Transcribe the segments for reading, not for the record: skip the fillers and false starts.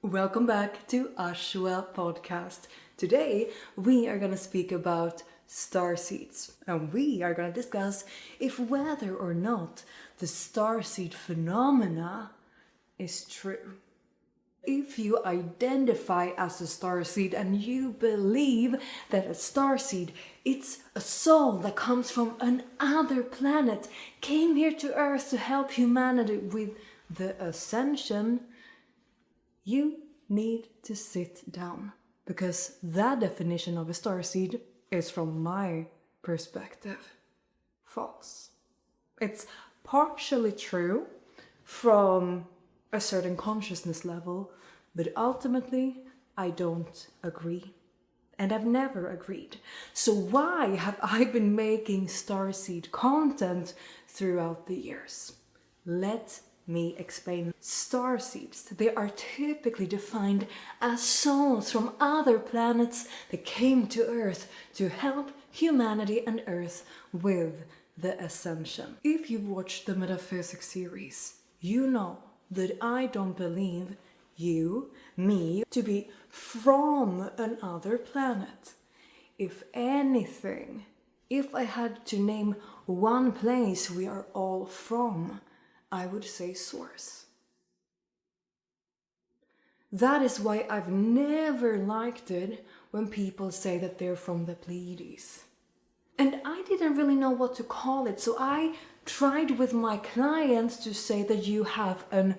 Welcome back to Ashua Podcast. Today we are going to speak about starseeds, and we are going to discuss if whether or not the starseed phenomena is true. If you identify as a starseed and you believe that a starseed, it's a soul that comes from another planet, came here to Earth to help humanity with the ascension, you need to sit down, because that definition of a starseed is, from my perspective, false. It's partially true from a certain consciousness level, but ultimately I don't agree. And I've never agreed. So why have I been making starseed content throughout the years? Let me explain. Starseeds, they are typically defined as souls from other planets that came to Earth to help humanity and Earth with the ascension. If you've watched the Metaphysics series, you know that I don't believe me, to be from another planet. If anything, if I had to name one place we are all from, I would say source. That is why I've never liked it when people say that they're from the Pleiades. And I didn't really know what to call it, so I tried with my clients to say that you have an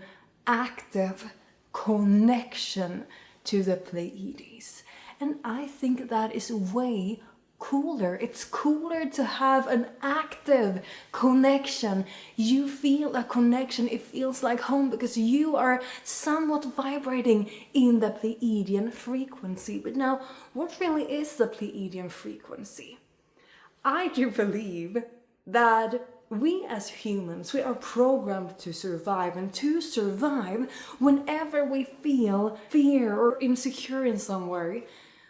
active connection to the Pleiades. And I think that is way cooler. It's cooler to have an active connection. You feel a connection. It feels like home because you are somewhat vibrating in the Pleiadian frequency. But now, what really is the Pleiadian frequency? I do believe that we as humans, we are programmed to survive, and to survive, whenever we feel fear or insecure in some way,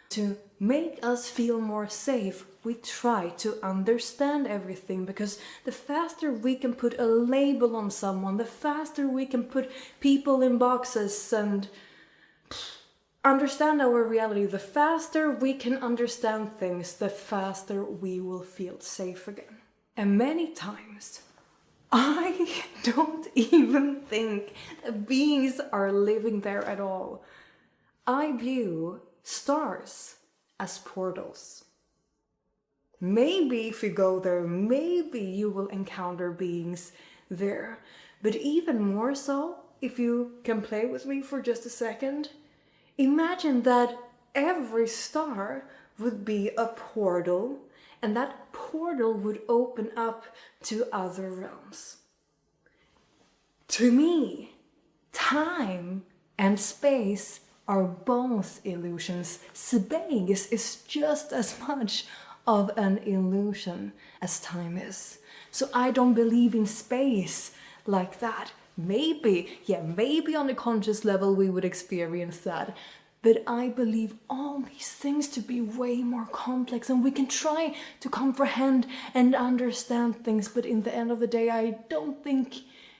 to make us feel more safe, we try to understand everything, because the faster we can put a label on someone, the faster we can put people in boxes and understand our reality, the faster we can understand things, the faster we will feel safe again. And many times, I don't even think that beings are living there at all. I view stars as portals. Maybe if you go there, maybe you will encounter beings there. But even more so, if you can play with me for just a second, imagine that every star would be a portal, and that portal would open up to other realms. To me, time and space are both illusions. Space is just as much of an illusion as time is. So I don't believe in space like that. Maybe on a conscious level we would experience that. But I believe all these things to be way more complex, and we can try to comprehend and understand things, but in the end of the day, I don't think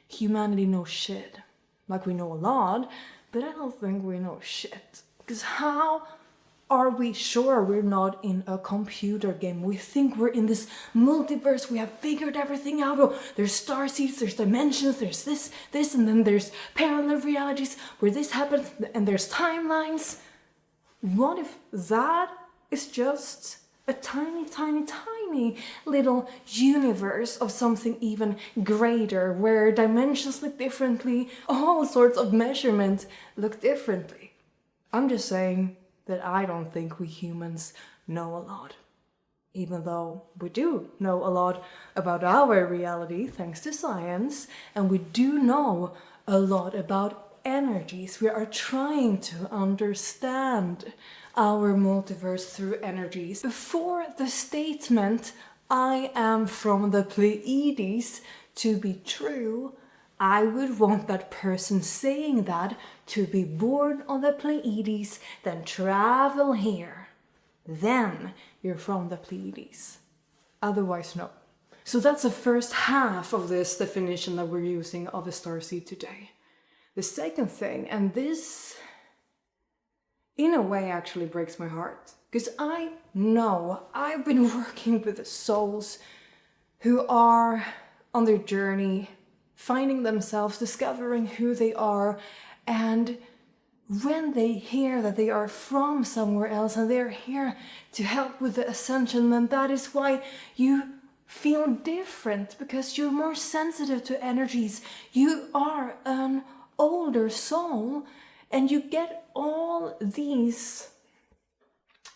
humanity knows shit. Like, we know a lot, but I don't think we know shit. Because how are we sure we're not in a computer game? We think we're in this multiverse, we have figured everything out. Oh, there's starseeds, there's dimensions, there's this, and then there's parallel realities where this happens, and there's timelines. What if that is just a tiny, tiny, tiny little universe of something even greater, where dimensions look differently, all sorts of measurements look differently? I'm just saying that I don't think we humans know a lot. Even though we do know a lot about our reality thanks to science, and we do know a lot about energies. We are trying to understand our multiverse through energies. Before the statement, I am from the Pleiades, to be true, I would want that person saying that to be born on the Pleiades, then travel here. Then you're from the Pleiades. Otherwise, no. So that's the first half of this definition that we're using of a starseed today. The second thing, and this in a way actually breaks my heart. Because I know I've been working with souls who are on their journey, finding themselves, discovering who they are, and when they hear that they are from somewhere else and they're here to help with the ascension, then that is why you feel different, because you're more sensitive to energies. You are an older soul and you get all these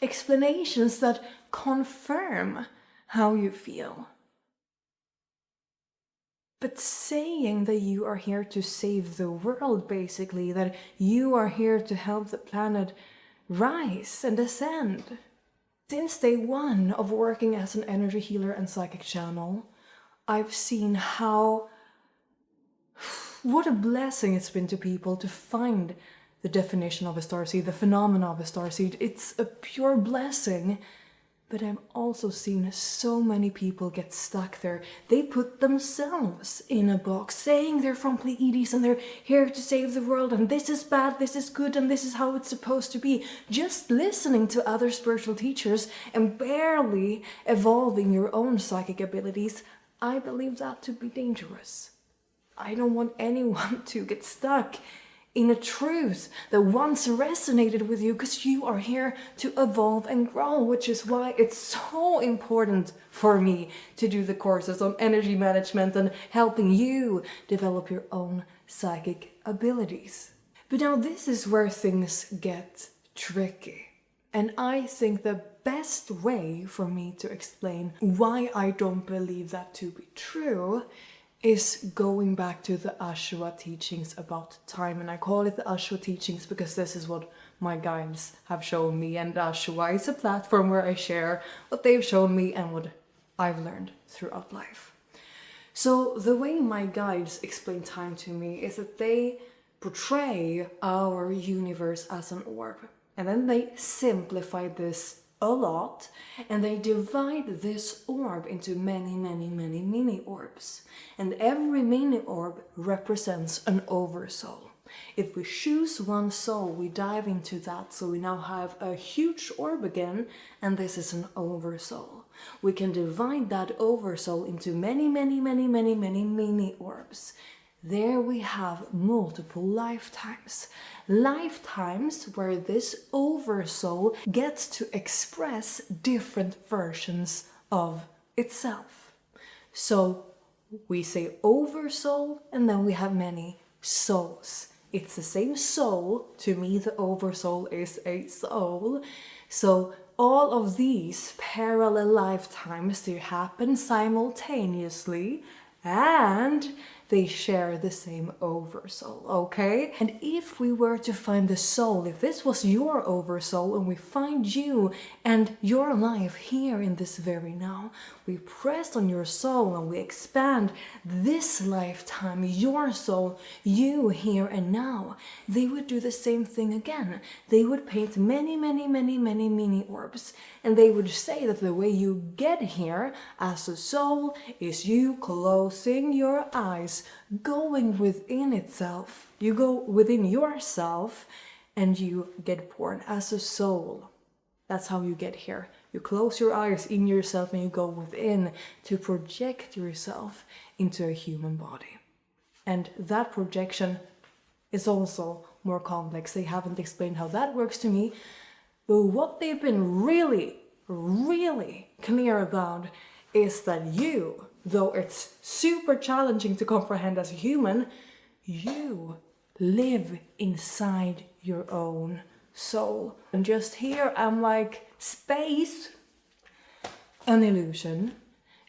explanations that confirm how you feel. But saying that you are here to save the world, basically, that you are here to help the planet rise and ascend. Since day one of working as an energy healer and psychic channel, I've seen what a blessing it's been to people to find the definition of a starseed, the phenomena of a starseed. It's a pure blessing. But I've also seen so many people get stuck there. They put themselves in a box, saying they're from Pleiades and they're here to save the world, and this is bad, this is good, and this is how it's supposed to be. Just listening to other spiritual teachers and barely evolving your own psychic abilities, I believe that to be dangerous. I don't want anyone to get stuck in a truth that once resonated with you, because you are here to evolve and grow, which is why it's so important for me to do the courses on energy management and helping you develop your own psychic abilities. But now this is where things get tricky. And I think the best way for me to explain why I don't believe that to be true is going back to the Ashwa teachings about time. And I call it the Ashwa teachings because this is what my guides have shown me, and Ashwa is a platform where I share what they've shown me and what I've learned throughout life. So the way my guides explain time to me is that they portray our universe as an orb, and then they simplify this a lot, and they divide this orb into many mini orbs, and every mini orb represents an oversoul. If we choose one soul, we dive into that, so we now have a huge orb again, and this is an oversoul. We can divide that oversoul into many mini orbs. There we have multiple lifetimes. Lifetimes where this oversoul gets to express different versions of itself. So we say oversoul, and then we have many souls. It's the same soul. To me, the oversoul is a soul. So all of these parallel lifetimes, they happen simultaneously, and they share the same oversoul, okay? And if we were to find the soul, if this was your oversoul and we find you and your life here in this very now, we press on your soul and we expand this lifetime, your soul, you here and now, they would do the same thing again. They would paint many mini orbs, and they would say that the way you get here as a soul is you closing your eyes, going within itself. You go within yourself and you get born as a soul. That's how you get here. You close your eyes in yourself and you go within to project yourself into a human body. And that projection is also more complex. They haven't explained how that works to me. But what they've been really clear about is that you, though it's super challenging to comprehend as a human, you live inside your own soul. And just here I'm like, space, an illusion,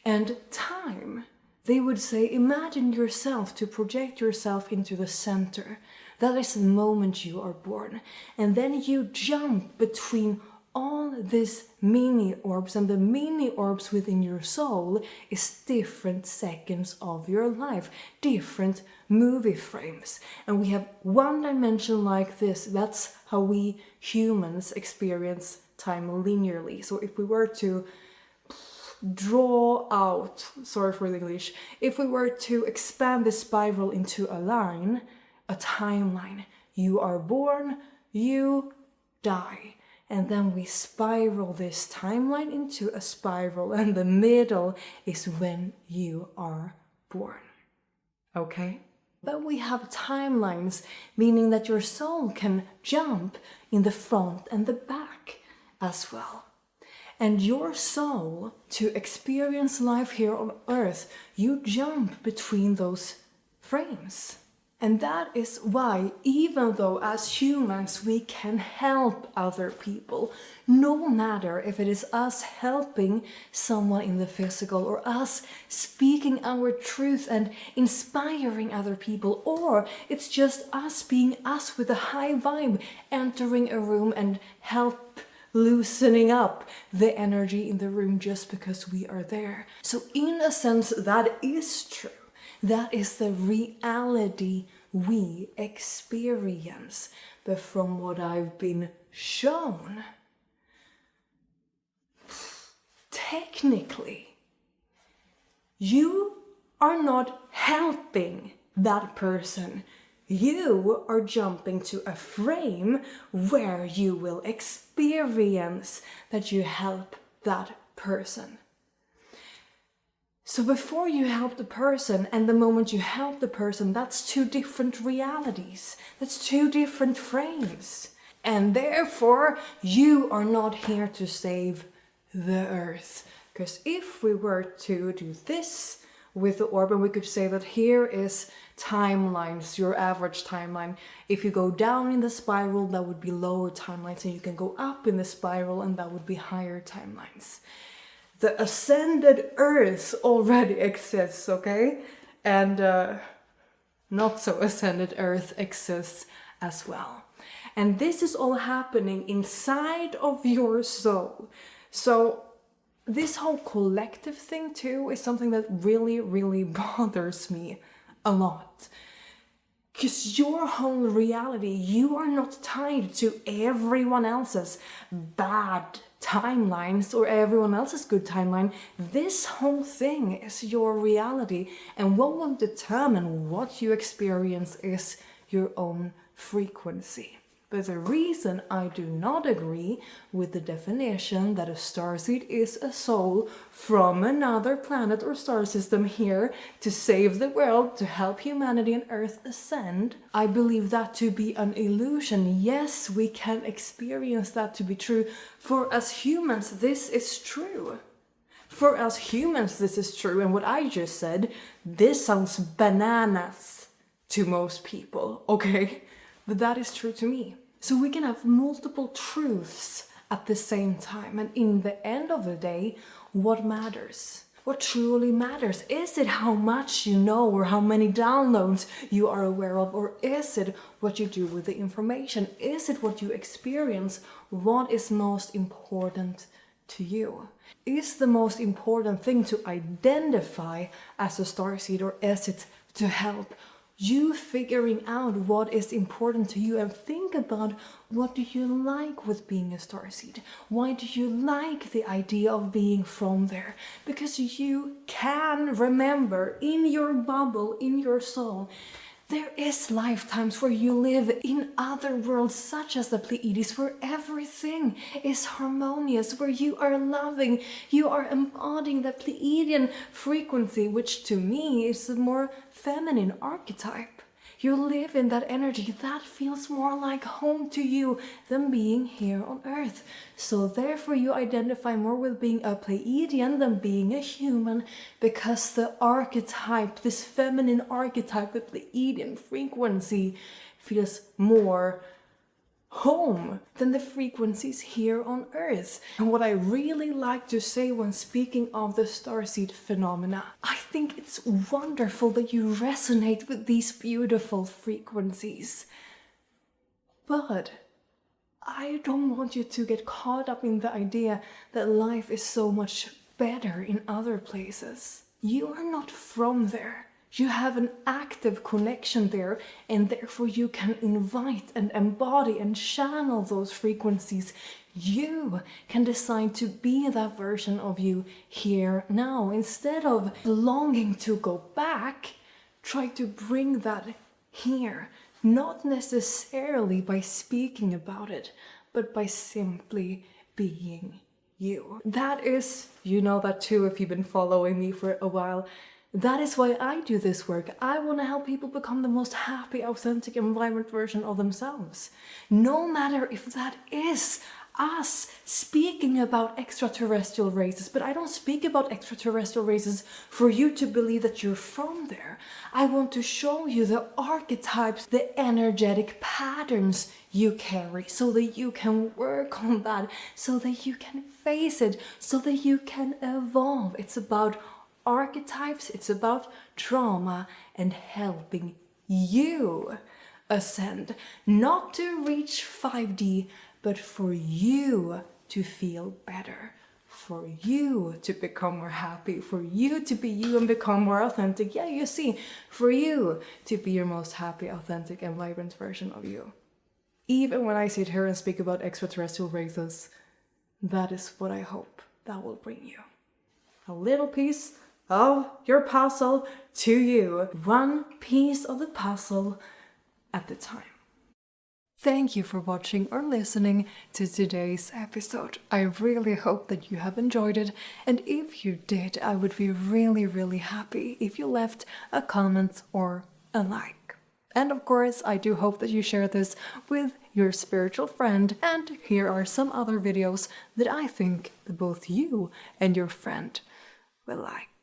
and time. They would say, imagine yourself to project yourself into the center. That is the moment you are born. And then you jump between all these mini orbs, and the mini orbs within your soul is different seconds of your life, different movie frames. And we have one dimension like this. That's how we humans experience time linearly. So if we were to draw out, sorry for the English, if we were to expand the spiral into a line, a timeline, you are born, you die. And then we spiral this timeline into a spiral, and the middle is when you are born. Okay? But we have timelines, meaning that your soul can jump in the front and the back as well. And your soul, to experience life here on earth, you jump between those frames. And that is why, even though as humans we can help other people, no matter if it is us helping someone in the physical, or us speaking our truth and inspiring other people, or it's just us being us with a high vibe, entering a room and help loosening up the energy in the room just because we are there. So in a sense, that is true. That is the reality we experience. But from what I've been shown, technically, you are not helping that person. You are jumping to a frame where you will experience that you help that person. So before you help the person and the moment you help the person, that's two different realities. That's two different frames. And therefore, you are not here to save the earth. Because if we were to do this with the orb, and we could say that here is timelines, your average timeline. If you go down in the spiral, that would be lower timelines, and you can go up in the spiral, and that would be higher timelines. The ascended earth already exists, okay? And not so ascended earth exists as well. And this is all happening inside of your soul. So this whole collective thing too is something that really, really bothers me a lot. Because your whole reality, you are not tied to everyone else's bad timelines or everyone else's good timeline. This whole thing is your reality, and what will determine what you experience is your own frequency. But the reason I do not agree with the definition that a starseed is a soul from another planet or star system here to save the world, to help humanity and Earth ascend, I believe that to be an illusion. Yes, we can experience that to be true. For us humans, this is true. For us humans, this is true. And what I just said, this sounds bananas to most people, okay? But that is true to me. So we can have multiple truths at the same time. And in the end of the day, what matters? What truly matters? Is it how much you know or how many downloads you are aware of? Or is it what you do with the information? Is it what you experience? What is most important to you? Is the most important thing to identify as a starseed, or is it to help you figuring out what is important to you? And think about, what do you like with being a starseed? Why do you like the idea of being from there? Because you can remember in your bubble, in your soul, there is lifetimes where you live in other worlds, such as the Pleiades, where everything is harmonious, where you are loving, you are embodying the Pleiadian frequency, which to me is a more feminine archetype. You live in that energy that feels more like home to you than being here on Earth. So therefore you identify more with being a Pleiadian than being a human, because the archetype, this feminine archetype, the Pleiadian frequency, feels more home than the frequencies here on Earth. And what I really like to say when speaking of the starseed phenomena, I think it's wonderful that you resonate with these beautiful frequencies. But I don't want you to get caught up in the idea that life is so much better in other places. You are not from there. You have an active connection there, and therefore you can invite and embody and channel those frequencies. You can decide to be that version of you here now. Instead of longing to go back, try to bring that here. Not necessarily by speaking about it, but but by simply being you. That is, you know that too if you've been following me for a while, that is why I do this work. I want to help people become the most happy, authentic, and vibrant version of themselves. No matter if that is us speaking about extraterrestrial races, but I don't speak about extraterrestrial races for you to believe that you're from there. I want to show you the archetypes, the energetic patterns you carry, so that you can work on that, so that you can face it, so that you can evolve. It's about archetypes, it's about trauma and helping you ascend, not to reach 5D, but for you to feel better, for you to become more happy, for you to be you and become more authentic. Yeah, you see, for you to be your most happy, authentic, and vibrant version of you. Even when I sit here and speak about extraterrestrial races, that is what I hope that will bring you. A little piece of your puzzle to you. One piece of the puzzle at a time. Thank you for watching or listening to today's episode. I really hope that you have enjoyed it, and if you did, I would be really happy if you left a comment or a like. And of course, I do hope that you share this with your spiritual friend, and here are some other videos that I think that both you and your friend will like.